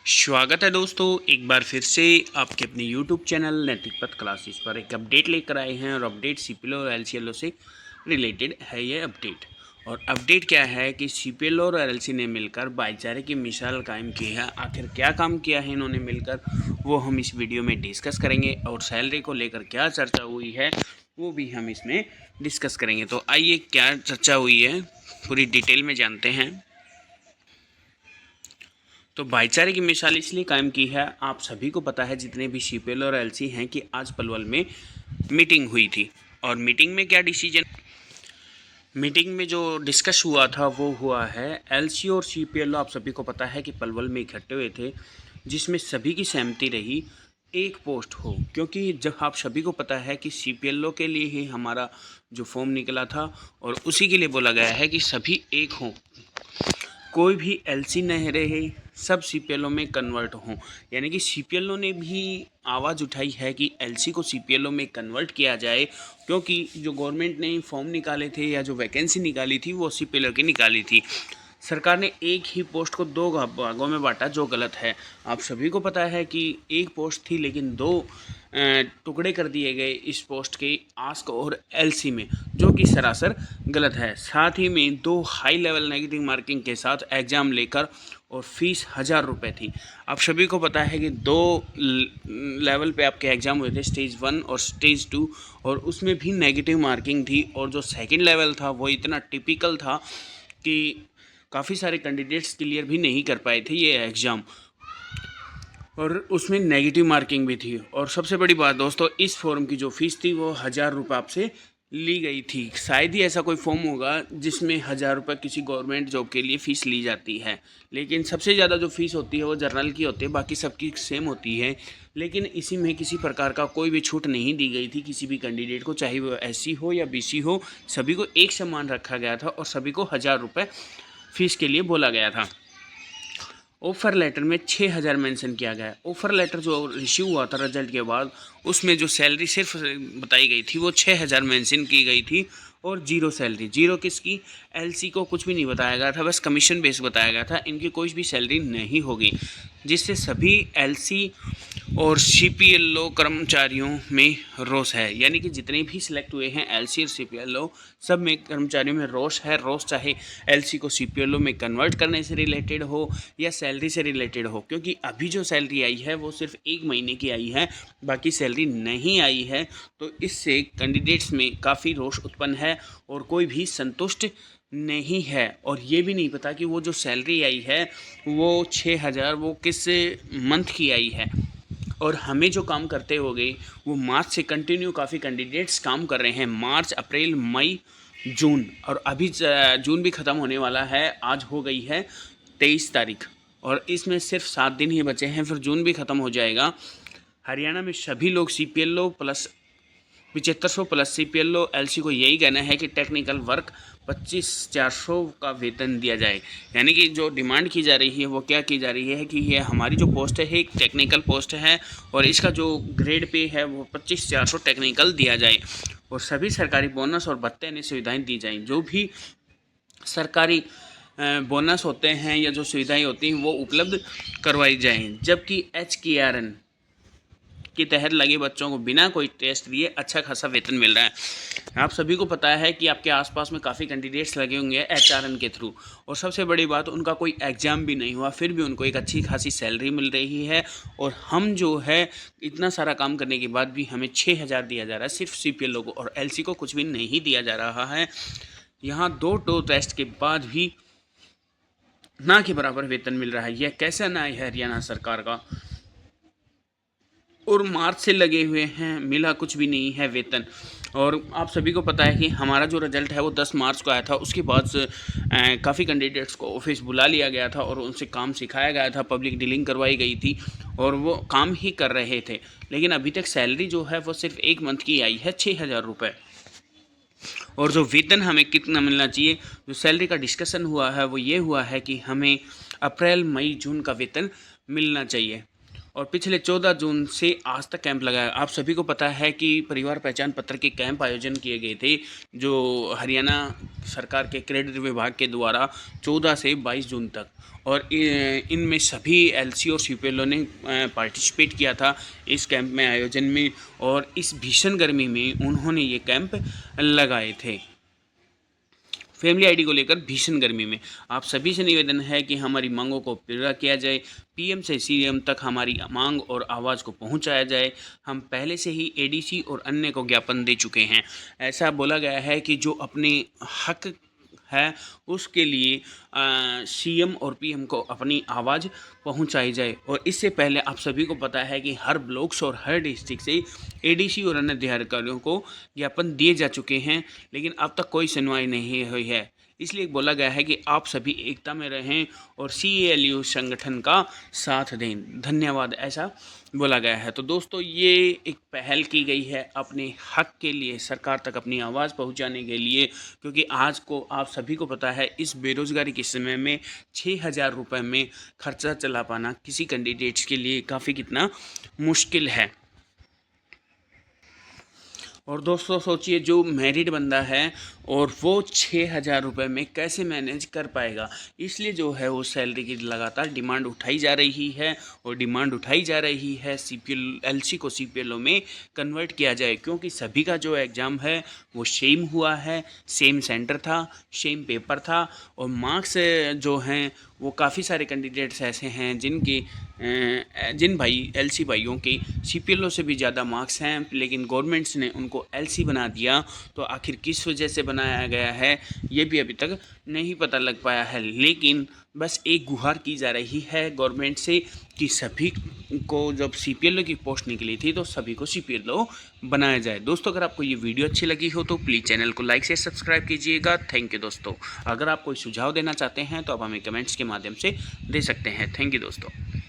स्वागत है दोस्तों, एक बार फिर से आपके अपने YouTube चैनल नैतिक पथ क्लासेस पर एक अपडेट लेकर आए हैं। और अपडेट CPL और LCLO से रिलेटेड है ये अपडेट। और अपडेट क्या है कि CPL और LC ने मिलकर भाईचारे की मिसाल कायम की है। आखिर क्या काम किया है इन्होंने मिलकर, वो हम इस वीडियो में डिस्कस करेंगे। और सैलरी को लेकर क्या चर्चा हुई है वो भी हम इसमें डिस्कस करेंगे। तो आइए, क्या चर्चा हुई है पूरी डिटेल में जानते हैं। तो भाईचारे की मिसाल इसलिए कायम की है, आप सभी को पता है जितने भी CPL और LC हैं कि आज पलवल में मीटिंग हुई थी। और मीटिंग में क्या डिसीजन, मीटिंग में जो डिस्कस हुआ था वो हुआ है, LC और CPL आप सभी को पता है कि पलवल में इकट्ठे हुए थे, जिसमें सभी की सहमति रही एक पोस्ट हो। क्योंकि जब आप सभी को पता है कि CPL के लिए ही हमारा जो फॉर्म निकला था और उसी के लिए बोला गया है कि सभी एक हों, कोई भी LC नहीं रहे, सब CPL में कन्वर्ट हों। यानी कि CPL ने भी आवाज़ उठाई है कि LC को CPL में कन्वर्ट किया जाए, क्योंकि जो गवर्नमेंट ने फॉर्म निकाले थे या जो वैकेंसी निकाली थी वो CPL की निकाली थी। सरकार ने एक ही पोस्ट को दो भागों में बांटा, जो गलत है। आप सभी को पता है कि एक पोस्ट थी लेकिन दो टुकड़े कर दिए गए इस पोस्ट के, आस्क और LC में, जो कि सरासर गलत है। साथ ही में दो हाई लेवल नेगेटिव मार्किंग के साथ एग्ज़ाम लेकर और फीस 1000 रुपये थी। आप सभी को पता है कि दो लेवल पे आपके एग्ज़ाम हुए थे, स्टेज 1 और स्टेज 2, और उसमें भी नेगेटिव मार्किंग थी। और जो सेकंड लेवल था वो इतना टिपिकल था कि काफ़ी सारे कैंडिडेट्स क्लियर भी नहीं कर पाए थे ये एग्ज़ाम, और उसमें नेगेटिव मार्किंग भी थी। और सबसे बड़ी बात दोस्तों, इस फॉर्म की जो फ़ीस थी वो 1000 रुपये आपसे ली गई थी। शायद ही ऐसा कोई फॉर्म होगा जिसमें 1000 रुपये किसी गवर्नमेंट जॉब के लिए फ़ीस ली जाती है। लेकिन सबसे ज़्यादा जो फ़ीस होती है वो जर्नल की होती है, बाकी सबकी सेम होती है। लेकिन इसी में किसी प्रकार का कोई भी छूट नहीं दी गई थी किसी भी कैंडिडेट को, चाहे वो SC हो या BC हो, सभी को एक समान रखा गया था और सभी को 1000 रुपये फ़ीस के लिए बोला गया था। ऑफ़र लेटर में 6000 मेंशन किया गया है। ऑफ़र लेटर जो रिसीव हुआ था रिजल्ट के बाद, उसमें जो सैलरी सिर्फ बताई गई थी वो 6000 मेंशन की गई थी। और जीरो सैलरी, जीरो किसकी, LC को कुछ भी नहीं बताया गया था, बस कमीशन बेस बताया गया था, इनकी कोई भी सैलरी नहीं होगी। जिससे सभी LC और CPL कर्मचारियों में रोष है। यानी कि जितने भी सिलेक्ट हुए हैं LC और CPL, सब में कर्मचारियों में रोष है। रोष चाहे LC को CPL में कन्वर्ट करने से रिलेटेड हो या सैलरी से रिलेटेड हो, क्योंकि अभी जो सैलरी आई है वो सिर्फ 1 महीने की आई है, बाकी सैलरी नहीं आई है। तो इससे कैंडिडेट्स में काफ़ी रोष उत्पन्न है और कोई भी संतुष्ट नहीं है। और ये भी नहीं पता कि वो जो सैलरी आई है वो 6000 वो किस मंथ की आई है। और हमें जो काम करते हो गए वो मार्च से कंटिन्यू काफ़ी कैंडिडेट्स काम कर रहे हैं, मार्च, अप्रैल, मई, जून, और अभी जून भी ख़त्म होने वाला है। आज हो गई है 23 तारीख और इसमें सिर्फ 7 दिन ही बचे हैं, फिर जून भी ख़त्म हो जाएगा। हरियाणा में सभी लोग CPL plus 7500 plus CPL LC को यही कहना है कि टेक्निकल वर्क 25,400 का वेतन दिया जाए। यानी कि जो डिमांड की जा रही है वो क्या की जा रही है कि ये हमारी जो पोस्ट है एक टेक्निकल पोस्ट है और इसका जो ग्रेड पे है वो 25,400 टेक्निकल दिया जाए। और सभी सरकारी बोनस और भत्ते अन्य सुविधाएँ दी जाएँ। जो भी सरकारी बोनस होते हैं या जो सुविधाएं होती हैं वो उपलब्ध करवाई जाएं। जबकि HKRN के तहत लगे बच्चों को बिना कोई टेस्ट दिए अच्छा खासा वेतन मिल रहा है। आप सभी को पता है कि आपके आसपास में काफ़ी कैंडिडेट्स लगे होंगे HRN के थ्रू, और सबसे बड़ी बात, उनका कोई एग्ज़ाम भी नहीं हुआ, फिर भी उनको एक अच्छी खासी सैलरी मिल रही है। और हम जो है इतना सारा काम करने के बाद भी हमें 6000 दिया जा रहा है सिर्फ CPL को, और LC को कुछ भी नहीं दिया जा रहा है। यहाँ दो टेस्ट के बाद भी ना के बराबर वेतन मिल रहा है। यह कैसा न्याय है हरियाणा सरकार का। और मार्च से लगे हुए हैं, मिला कुछ भी नहीं है वेतन। और आप सभी को पता है कि हमारा जो रिज़ल्ट है वो 10 मार्च को आया था। उसके बाद काफ़ी कैंडिडेट्स को ऑफिस बुला लिया गया था और उनसे काम सिखाया गया था, पब्लिक डीलिंग करवाई गई थी और वो काम ही कर रहे थे। लेकिन अभी तक सैलरी जो है वो सिर्फ 1 मंथ की आई है, 6000 रुपये। और जो वेतन हमें कितना मिलना चाहिए, जो सैलरी का डिस्कशन हुआ है वो ये हुआ है कि हमें अप्रैल, मई, जून का वेतन मिलना चाहिए। और पिछले 14 जून से आज तक कैंप लगाया। आप सभी को पता है कि परिवार पहचान पत्र के कैंप आयोजन किए गए थे जो हरियाणा सरकार के क्रेडिट विभाग के द्वारा 14 से 22 जून तक, और इनमें सभी एलसी और सीपीएलओ ने पार्टिसिपेट किया था इस कैंप में आयोजन में, और इस भीषण गर्मी में उन्होंने ये कैंप लगाए थे फैमिली आईडी को लेकर। भीषण गर्मी में आप सभी से निवेदन है कि हमारी मांगों को पूरा किया जाए, पीएम से सीएम तक हमारी मांग और आवाज़ को पहुंचाया जाए। हम पहले से ही एडीसी और अन्य को ज्ञापन दे चुके हैं। ऐसा बोला गया है कि जो अपने हक है उसके लिए सीएम और पीएम को अपनी आवाज़ पहुंचाई जाए। और इससे पहले आप सभी को पता है कि हर ब्लॉक्स और हर डिस्ट्रिक्ट से एडीसी और अन्य अधिकारियों को ज्ञापन दिए जा चुके हैं, लेकिन अब तक कोई सुनवाई नहीं हुई है। इसलिए बोला गया है कि आप सभी एकता में रहें और CALU संगठन का साथ दें। धन्यवाद, ऐसा बोला गया है। तो दोस्तों, ये एक पहल की गई है अपने हक के लिए, सरकार तक अपनी आवाज़ पहुंचाने के लिए, क्योंकि आज को आप सभी को पता है इस बेरोज़गारी के समय में 6,000 रुपये में खर्चा चला पाना किसी कैंडिडेट्स के लिए काफ़ी कितना मुश्किल है। और दोस्तों सोचिए, जो मैरिड बंदा है और वो 6,000 रुपये में कैसे मैनेज कर पाएगा। इसलिए जो है वो सैलरी की लगातार डिमांड उठाई जा रही है, और डिमांड उठाई जा रही है LC को CPLO में कन्वर्ट किया जाए, क्योंकि सभी का जो एग्ज़ाम है वो सेम हुआ है, सेम सेंटर था, सेम पेपर था, और मार्क्स जो हैं वो काफ़ी सारे कैंडिडेट्स ऐसे हैं जिन LC भाइयों के CPLO से भी ज़्यादा मार्क्स हैं, लेकिन गवर्नमेंट्स ने उनको LC बना दिया। तो आखिर किस वजह से बनाया गया है ये भी अभी तक नहीं पता लग पाया है, लेकिन बस एक गुहार की जा रही है गवर्नमेंट से कि सभी को जब CPLO की पोस्ट निकली थी तो सभी को CPLO बनाया जाए। दोस्तों, अगर आपको ये वीडियो अच्छी लगी हो तो प्लीज़ चैनल को लाइक से सब्सक्राइब कीजिएगा। थैंक यू दोस्तों। अगर आप कोई सुझाव देना चाहते हैं तो आप हमें कमेंट्स के माध्यम से दे सकते हैं। थैंक यू दोस्तों।